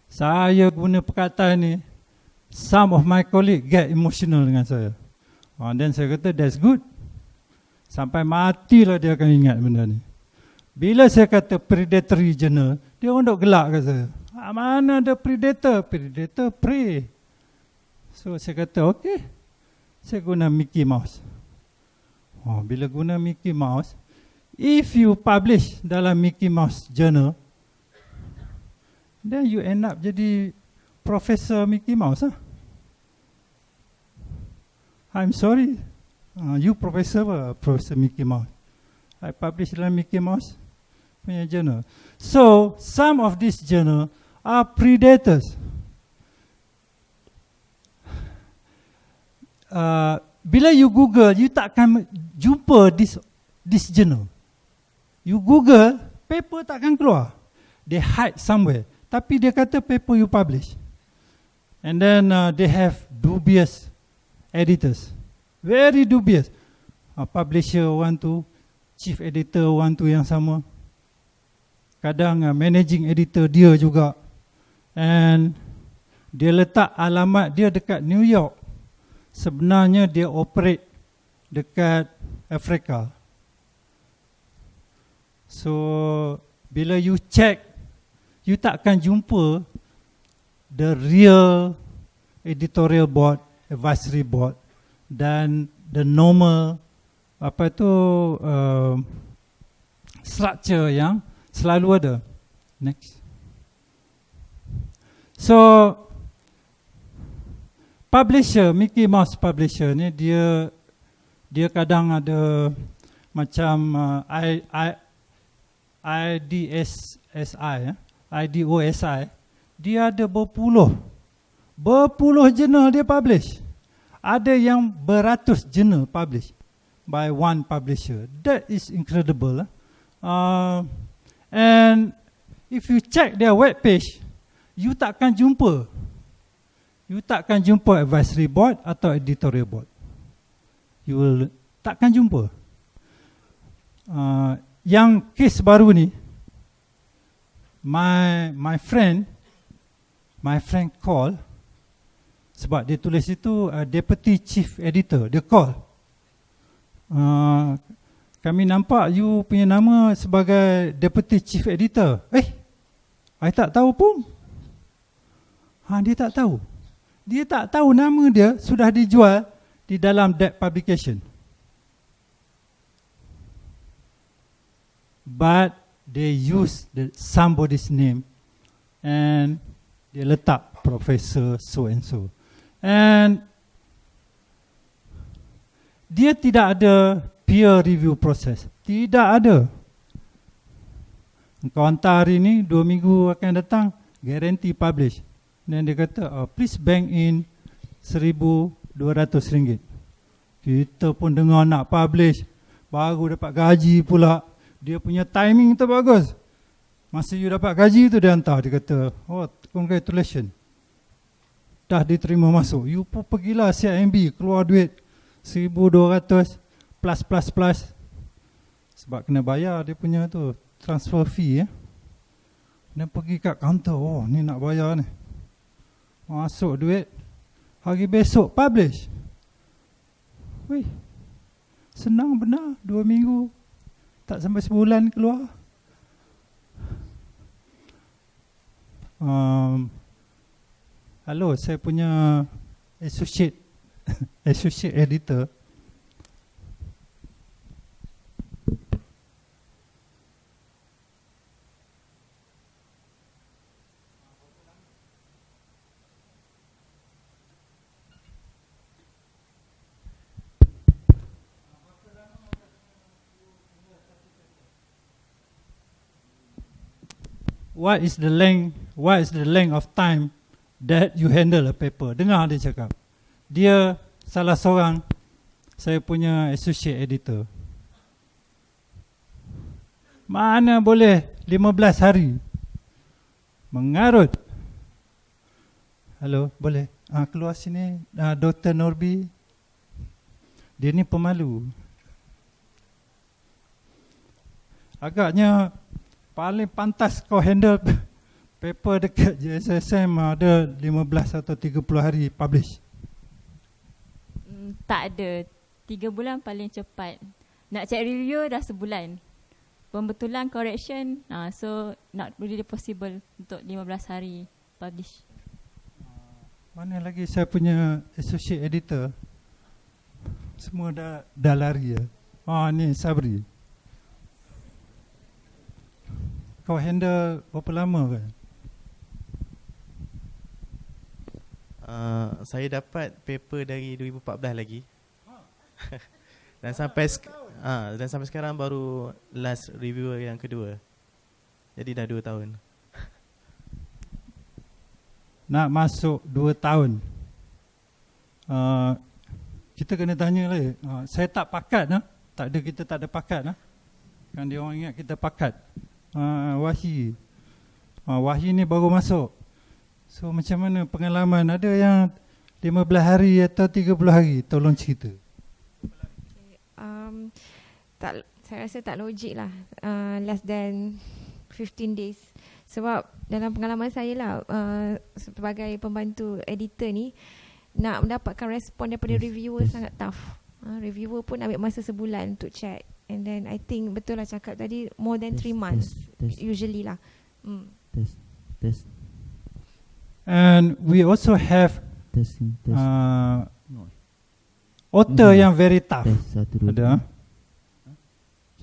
Saya guna perkataan ni, some of my colleague get emotional dengan saya. Dan saya kata that's good. Sampai matilah dia akan ingat benda ni. Bila saya kata predatory journal, dia orang duk gelak kat saya. Mana ada predator? Predator prey. So saya kata okay, saya guna Mickey Mouse. Bila guna Mickey Mouse, if you publish dalam Mickey Mouse journal, then you end up jadi Profesor Mickey Mouse. I'm sorry, you Professor apa? Professor Mickey Mouse. I publish dalam Mickey Mouse punya journal. So some of these journal are predators. Bila you Google, you takkan jumpa this journal. You Google, paper takkan keluar. They hide somewhere. Tapi dia kata paper you publish. And then they have dubious editors. Very dubious. Publisher want to, chief editor want to yang sama. Kadang managing editor dia juga. And dia letak alamat dia dekat New York. Sebenarnya dia operate dekat Afrika. So bila you check, you takkan jumpa the real editorial board, advisory board dan the normal structure yang selalu ada. Next. So publisher, Mickey Mouse publisher ni dia kadang ada macam IDOSI, dia ada berpuluh jurnal dia publish. Ada yang beratus jurnal publish by one publisher. That is incredible. And if you check their web page, you takkan jumpa advisory board atau editorial board. You will takkan jumpa. Yang kes baru ni, my friend call, sebab dia tulis itu deputy chief editor, dia call. Kami nampak you punya nama sebagai deputy chief editor. I tak tahu pun. Dia tak tahu. Dia tak tahu nama dia sudah dijual di dalam that publication. But they use somebody's name and dia letak Professor so and so. And dia tidak ada peer review process. Tidak ada. Engkau hantar hari ni, 2 minggu akan datang, guarantee publish. Dan dia kata, please bank in RM1,200. Kita pun dengar nak publish, baru dapat gaji pula. Dia punya timing tu bagus. Masa you dapat gaji tu dia hantar, dia kata, congratulations, dah diterima masuk. You pun pergilah CIMB, keluar duit RM1,200 plus. Sebab kena bayar dia punya tu transfer fee. Dan pergi kat kaunter, ni nak bayar ni. Masuk duit, hari besok publish. Wih, senang benar, 2 minggu, tak sampai sebulan keluar. Hello, saya punya associate editor. What is the length of time that you handle a paper? Dengar dia cakap. Dia salah seorang saya punya associate editor. Mana boleh 15 hari mengarut. Halo, boleh keluar sini, Dr. Norbi. Dia ni pemalu. Agaknya paling pantas kau handle paper dekat JSSM ada 15 atau 30 hari publish? Tak ada. 3 bulan paling cepat. Nak check review dah sebulan. Pembetulan correction, so not really possible untuk 15 hari publish. Mana lagi saya punya associate editor, semua dah lari ya. Ni Sabri. Kau handle berapa lama kan? Saya dapat paper dari 2014 lagi. Dan sampai sekarang baru last reviewer yang kedua. Jadi dah 2 tahun. Nak masuk 2 tahun. Kita kena tanya lah. Saya tak pakat lah. Kita tak ada pakat lah. Kan dia orang ingat kita pakat. Wahyi. Wahyi ni baru masuk. So macam mana pengalaman? Ada yang 15 hari atau 30 hari? Tolong cerita. Saya rasa tak logik lah, less than 15 days. Sebab dalam pengalaman saya lah, sebagai pembantu editor ni, nak mendapatkan respon daripada reviewer sangat tough. Reviewer pun ambil masa sebulan untuk check. And then I think betul lah cakap tadi, more than 3 months usually lah. Test. And we also have author yang very tough. Ada.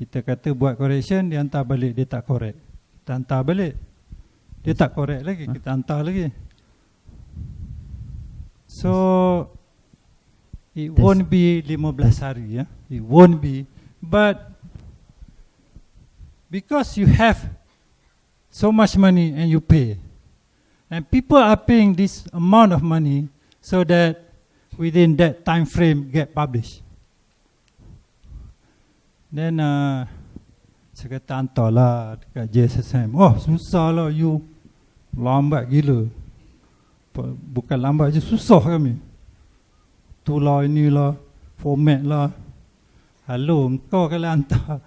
Kita kata buat correction, dia hantar balik, dia tak correct. Kita hantar balik, dia tak correct lagi, kita hantar lagi. So it won't be 15 hari ya. It won't be. But because you have so much money and you pay, and people are paying this amount of money so that within that time frame get published. Then saya kata hantarlah dekat JSSM. Susah lah you. Lambat gila. Bukan lambat je, susah kami. Itulah inilah, format lah. Hello, kau kalau hantar,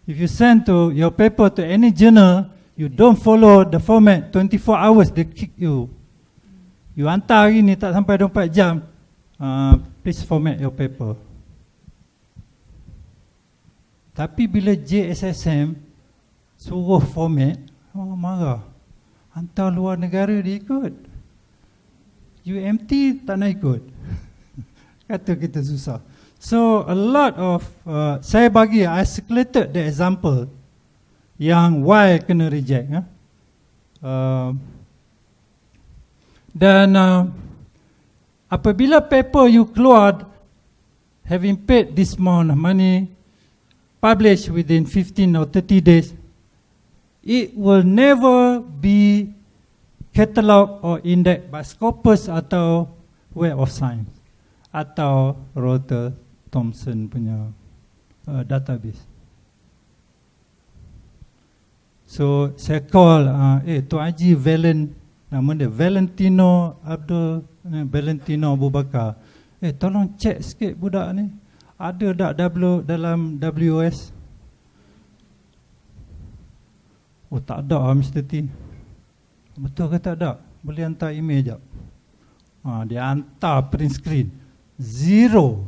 if you send to your paper to any journal, you don't follow the format 24 hours, they kick you. You hantar hari ni tak sampai 24 jam, please format your paper. Tapi bila JSSM suruh format, marah. Hantar luar negara dia ikut. UMT tak nak ikut. Kata kita susah. So a lot of, I circulated the example yang why kena reject. Dan apabila paper you keluar, having paid this amount of money, published within 15 or 30 days, it will never be catalogued or indexed by Scopus atau Web of Science atau Rotter Thomson punya database. So saya call Tuan Haji nama dia Valentino Abu Bakar. Tolong check sikit budak ni. Ada tak dalam WOS? Tak ada lah Mr. T. Betul ke tak ada? Boleh hantar email sekejap. Dia hantar print screen. 0.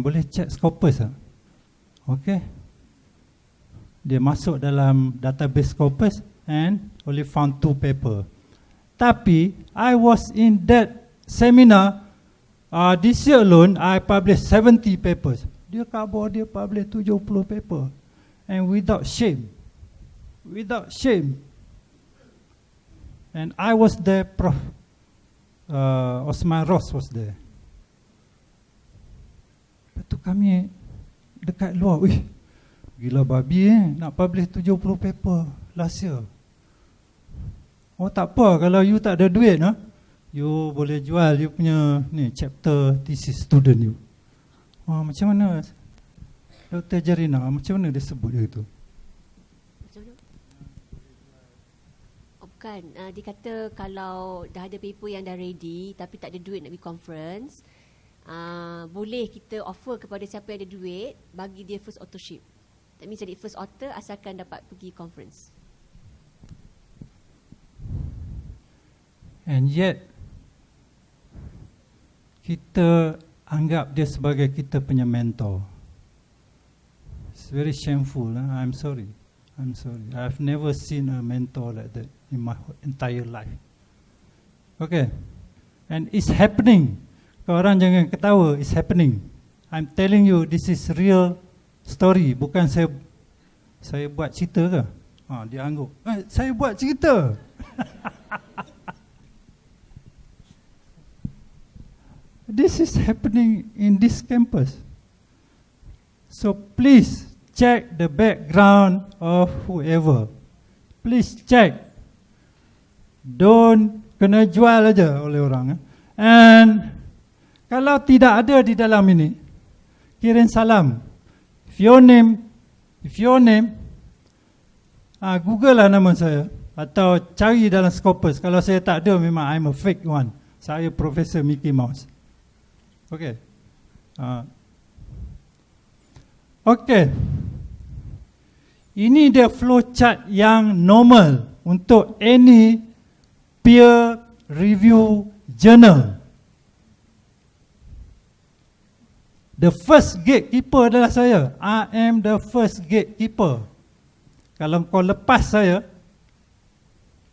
Boleh check Scopus tak? Okay. Dia masuk dalam database Scopus and only found 2 paper. Tapi I was in that seminar. This year alone, I published 70 papers. Dia khabar dia publish 70 paper. And without shame. Without shame. And I was there, Prof Osman Ross was there. Lepas tu kami dekat luar, gila babi nak publish 70 paper last year. Tak apa, kalau you tak ada duit, you boleh jual you punya ni chapter thesis student you. Macam mana Dr. Jarina, macam mana dia sebut dia itu? Bukan, dia kata kalau dah ada paper yang dah ready tapi tak ada duit nak pergi conference, boleh kita offer kepada siapa yang ada duit, bagi dia first authorship. That means jadi first author asalkan dapat pergi conference. And yet kita anggap dia sebagai kita punya mentor. It's very shameful. I'm sorry. I've never seen a mentor like that in my entire life. Okay. And it's happening. Kau orang jangan ketawa, it's happening. I'm telling you, this is real story. Bukan saya buat cerita ke? Dia angguk, saya buat cerita. This is happening in this campus. So please check the background of whoever. Please check. Don't kena jual aja oleh orang. And kalau tidak ada di dalam ini, kirim salam. If your name, Google lah nama saya. Atau cari dalam Scopus. Kalau saya tak ada, memang I'm a fake one. Saya Profesor Mickey Mouse. Okay. Okay. Ini dia flowchart yang normal untuk any peer review journal. The first gatekeeper adalah saya. I am the first gatekeeper. Kalau kau lepas saya,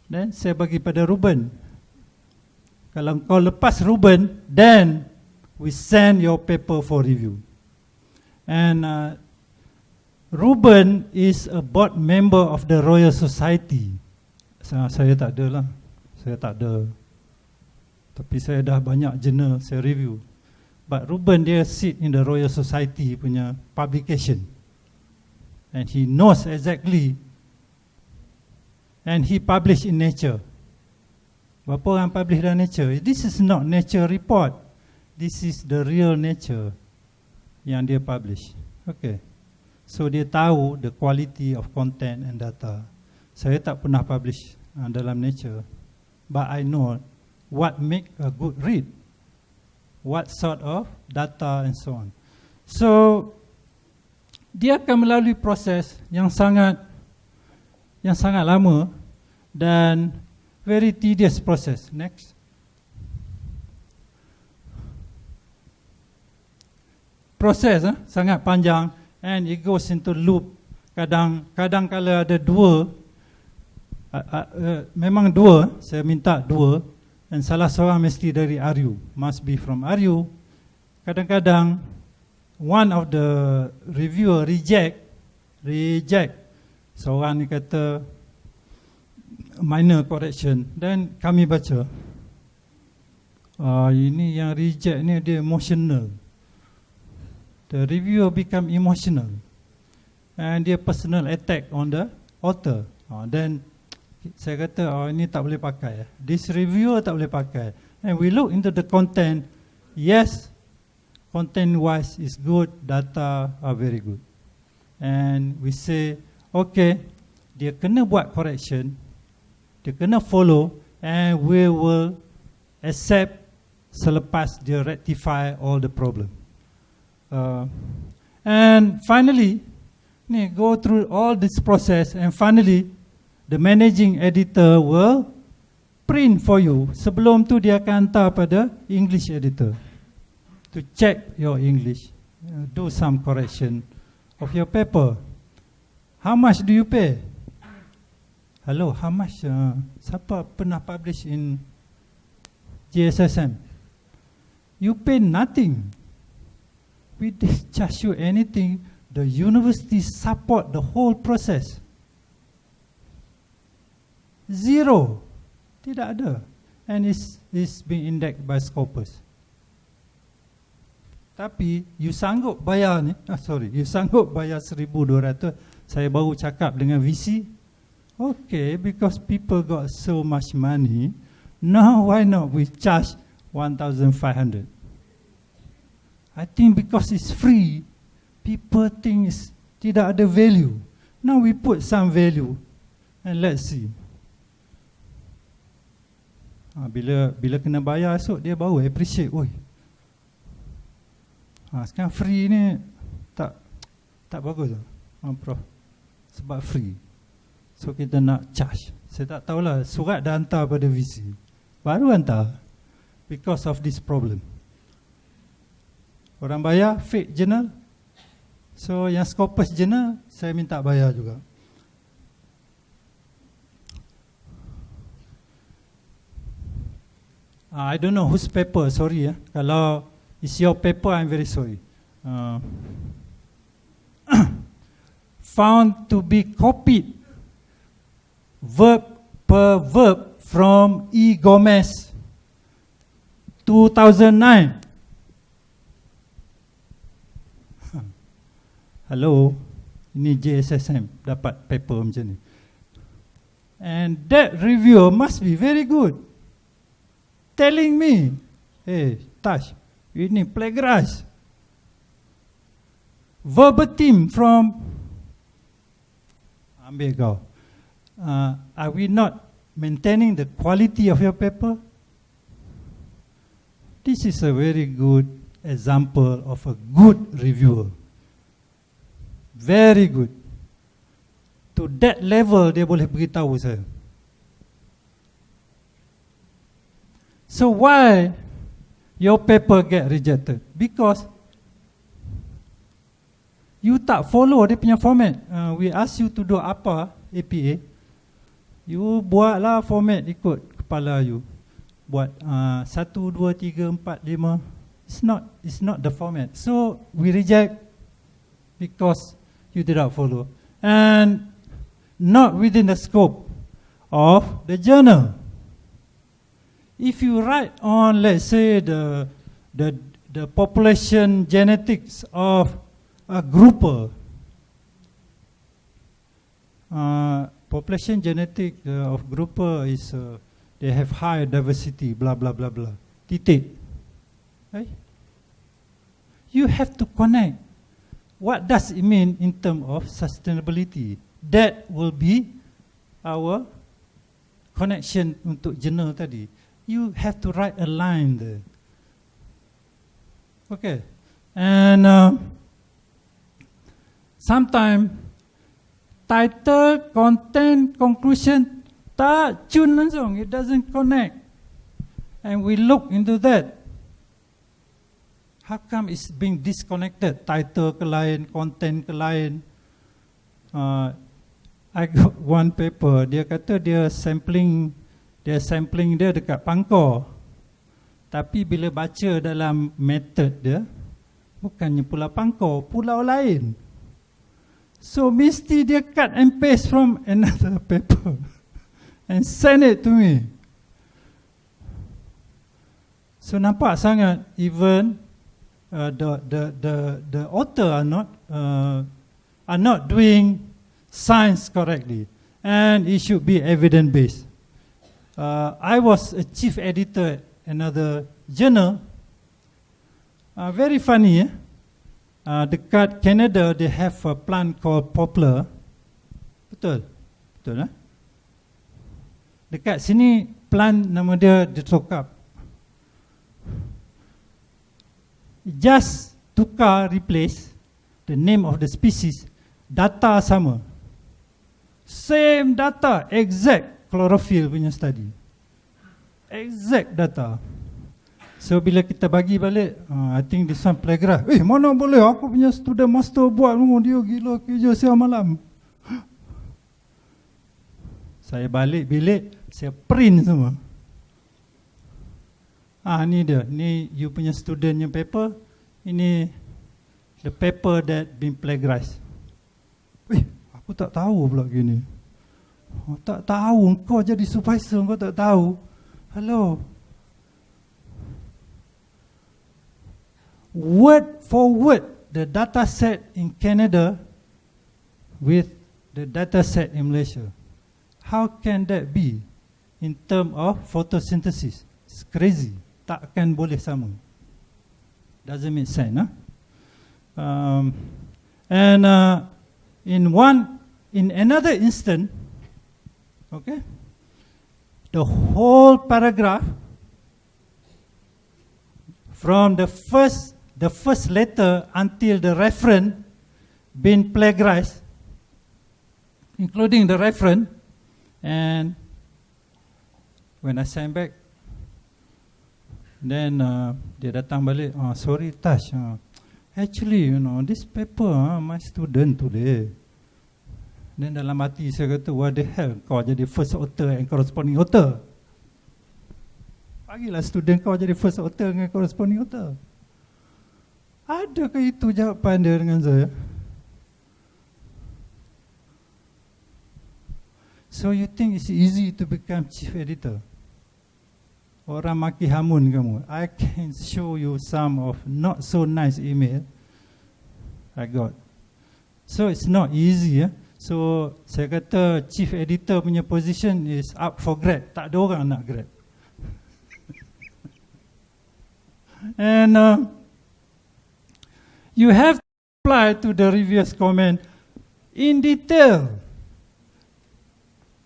then saya bagi pada Ruben. Kalau kau lepas Ruben, then we send your paper for review. And Ruben is a board member of the Royal Society. Saya tak ada lah. Saya tak ada. Tapi saya dah banyak jurnal saya review. But Ruben dia sit in the Royal Society punya publication. And he knows exactly. And he publish in Nature. Berapa orang publish dalam Nature? This is not Nature report. This is the real Nature yang dia publish. Okay. So dia tahu the quality of content and data. Saya tak pernah publish dalam Nature. But I know what make a good read. What sort of data and so on. So dia akan melalui proses yang sangat lama dan very tedious process. Next. Proses sangat panjang and it goes into loop. Kadang kala ada dua, memang dua, saya minta dua. Dan salah seorang mesti dari RU, must be from RU. Kadang-kadang one of the reviewer reject. Seorang ni kata minor correction. Dan kami baca, ini yang reject ni dia emotional. The reviewer become emotional. And dia personal attack on the author. Then saya kata, ini tak boleh pakai. This reviewer tak boleh pakai. And we look into the content. Yes, content-wise is good. Data are very good. And we say, okay, dia kena buat correction. Dia kena follow. And we will accept selepas dia rectify all the problem. And finally, go through all this process. And finally, the managing editor will print for you. Sebelum tu dia akan hantar pada English editor to check your English, do some correction of your paper. How much do you pay? Hello, how much? Siapa pernah publish in GSSM? You pay nothing. We didn't charge you anything. The university support the whole process. Zero. Tidak ada. And it's being indexed by Scopus. Tapi you sanggup bayar ni, you sanggup bayar 1,200. Saya baru cakap dengan VC. Okay, because people got so much money, now why not we charge 1,500? I think because it's free, people think it's tidak ada value. Now we put some value and let's see. Bila kena bayar esok dia baru appreciate. Sekarang free ni tak bagus. Prof. Sebab free. So kita nak charge. Saya tak tahulah, surat dah hantar pada VC. Baru hantar. Because of this problem. Orang bayar fake journal. So yang Scopus journal, saya minta bayar juga. I don't know whose paper, sorry ya. Kalau it's your paper, I'm very sorry. Found to be copied verb per verb from E. Gomez 2009. Hello, ini JSSM dapat paper macam ni. And that reviewer must be very good. Telling me, hey, Taj, ini plagiarize. Verbatim from, ambil kau. Are we not maintaining the quality of your paper? This is a very good example of a good reviewer. Very good. To that level dia boleh beritahu saya. So why your paper get rejected? Because you tak follow dia punya format. We ask you to do apa, APA. You buatlah format ikut kepala you. Buat 1, 2, 3, 4, 5. It's not the format. So we reject because you did not follow. And not within the scope of the journal. If you write on, let's say, the population genetics of a grouper, population genetic of grouper is they have high diversity, blah blah blah blah. Titik. Right? You have to connect. What does it mean in terms of sustainability? That will be our connection untuk journal tadi. You have to write a line there. Okay. And sometimes title, content, conclusion tak tune langsung. It doesn't connect. And we look into that. How come it's being disconnected? Title ke lain, content ke lain. I got one paper, dia kata dia sampling dia dekat Pangkor. Tapi bila baca dalam method dia, bukannya Pulau Pangkor, pulau lain. So mesti dia cut and paste from another paper and send it to me. So nampak sangat even the author are not doing science correctly, and it should be evidence based. I was a chief editor at another journal. Very funny. Dekat Canada they have a plant called poplar. Betul, Dekat sini plant nama dia ditokap. Just tukar, replace the name of the species, data sama. Same data, exact chlorophyll punya study. Exact data. So bila kita bagi balik, I think this one plagiarize. Mana boleh, aku punya student master buat, dia gila kerja siang malam. Saya balik bilik, saya print semua. Ni dia, ni you punya student punya paper. Ini the paper that been plagiarized. Aku tak tahu pula gini. Tak tahu, kau jadi supervisor, kau tak tahu. Hello. Word for word, the data set in Canada with the data set in Malaysia. How can that be in terms of photosynthesis? It's crazy. Takkan boleh sama. Doesn't make sense, huh? And in another instance, okay, the whole paragraph from the first letter until the reference been plagiarized including the reference. And when I send back, then dia datang balik, sorry Tash, actually this paper my student today. Then dalam hati saya kata, what the hell, kau jadi first author and corresponding author. Pagilah student kau jadi first author dengan corresponding author. Adakah itu jawapan dia dengan saya? So you think it's easy to become chief editor? Orang maki hamun kamu. I can show you some of not so nice email I got. So it's not easy. So saya kata chief editor punya position is up for grab. Tak ada orang nak grab. And you have to reply to the reviewer's comment in detail.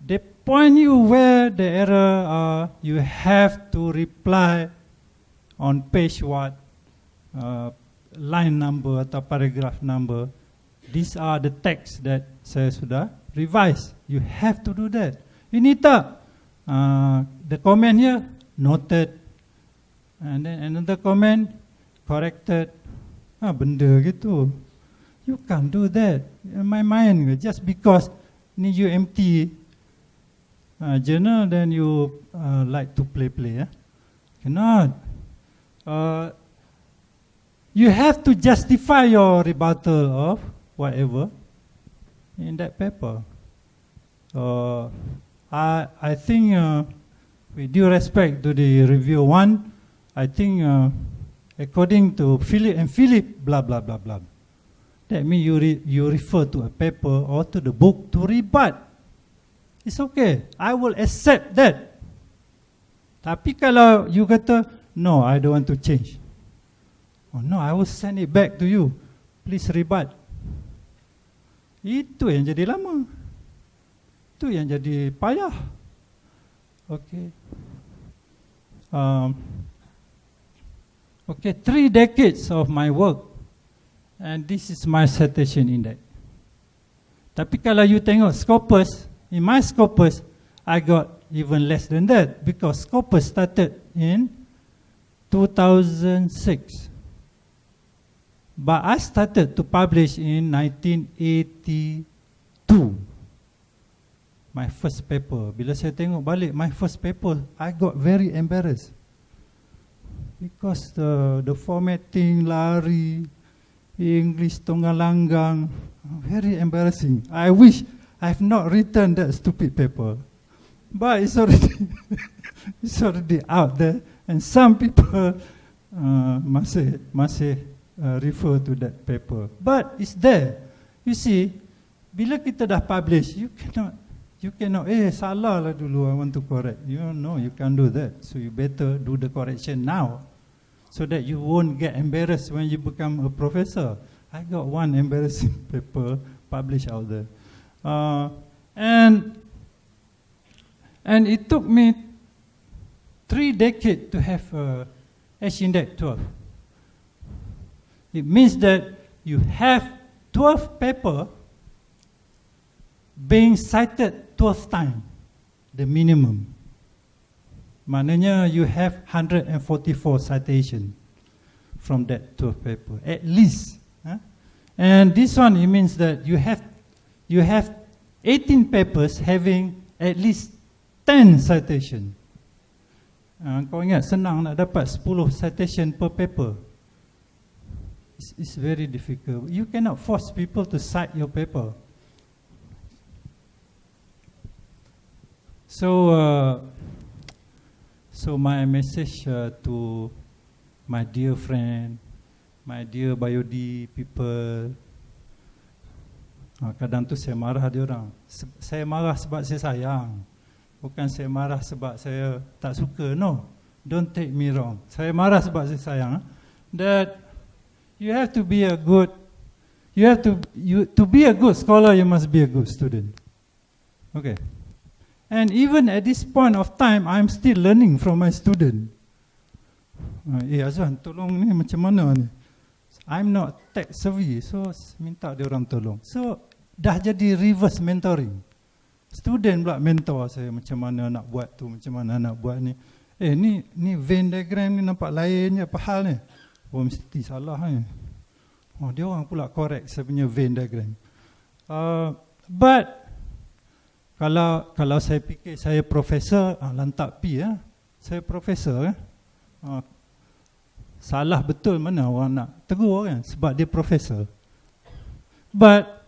They point you where the error are. You have to reply on page what, line number atau paragraph number. These are the texts that saya sudah revise. You have to do that. Ini tak. The comment here, noted. And then another comment, corrected. Benda gitu. You can't do that. In my mind, just because ni UMT journal, then you like to play. Cannot. You have to justify your rebuttal of whatever in that paper. I think with due respect to the review one, I think according to Philip and Philip, blah blah blah blah. That means you refer to a paper or to the book to rebut. It's okay. I will accept that. Tapi kalau you kata, no, I don't want to change. Oh no, I will send it back to you. Please rebut. Itu yang jadi lama. Itu yang jadi payah. Okay. Okay, 3 decades of my work. And this is my citation index. Tapi kalau you tengok Scopus, in my Scopus, I got even less than that. Because Scopus started in 2006. But I started to publish in 1982. My first paper. Bila saya tengok balik my first paper, I got very embarrassed. Because the formatting lari, English tunggal langgang, very embarrassing. I wish I have not written that stupid paper. But it's already it's already out there, and some people masih refer to that paper. But it's there. You see, bila kita dah publish, you cannot, salah lah dulu, I want to correct. No, you can't do that. So you better do the correction now, so that you won't get embarrassed when you become a professor. I got one embarrassing paper published out there. And it took me 3 decades to have H-index 12. It means that you have 12 papers being cited 12 times, the minimum. Maknanya you have 144 citations from that 12 paper, at least. And this one, it means that you have 18 papers having at least 10 citations. Kau ingat, senang nak dapat 10 citation per paper. It's very difficult. You cannot force people to cite your paper. So my message to my dear friend, my dear biodi people, kadang tu saya marah dia orang. Saya marah sebab saya sayang. Bukan saya marah sebab saya tak suka. No, don't take me wrong. Saya marah sebab saya sayang. That you have to be a good, to be a good scholar, you must be a good student. Okay. And even at this point of time, I'm still learning from my student. Azwan, tolong ni macam mana ni? I'm not tech savvy, so minta dia orang tolong. So dah jadi reverse mentoring. student pula mentor saya macam mana nak buat tu, macam mana nak buat ni. Ni Venn diagram ni nampak lain je, apa hal ni? Oh, mesti salah ni. Oh, dia orang pula correct saya punya Venn diagram. But kalau saya fikir saya profesor, lantak P ya. Saya profesor salah betul mana orang nak tegur kan, sebab dia profesor. But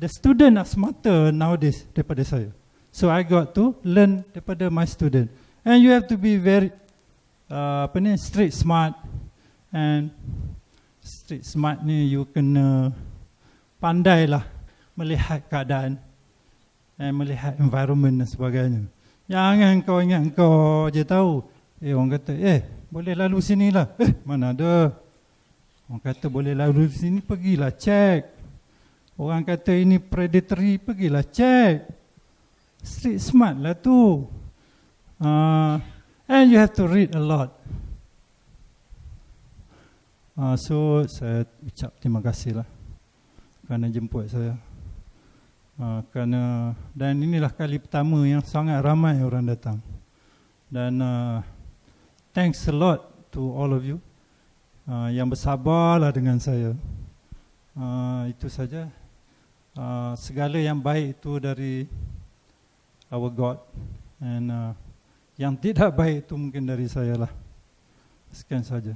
the student are smarter nowadays daripada saya. So I got to learn daripada my student. And you have to be very street smart. And street smart ni you kena pandai lah melihat keadaan dan melihat environment dan sebagainya. Jangan kau ingat kau je tahu. Orang kata boleh lalu sini lah. Mana ada. Orang kata boleh lalu sini, pergilah check. Orang kata ini predatory, pergilah check. Street smart lah tu. And you have to read a lot. So saya ucap terima kasih lah kerana jemput saya. Dan inilah kali pertama yang sangat ramai orang datang. Dan thanks a lot to all of you yang bersabarlah dengan saya. Itu saja. Segala yang baik itu dari our God. And yang tidak baik itu mungkin dari saya lah. Sekian saja.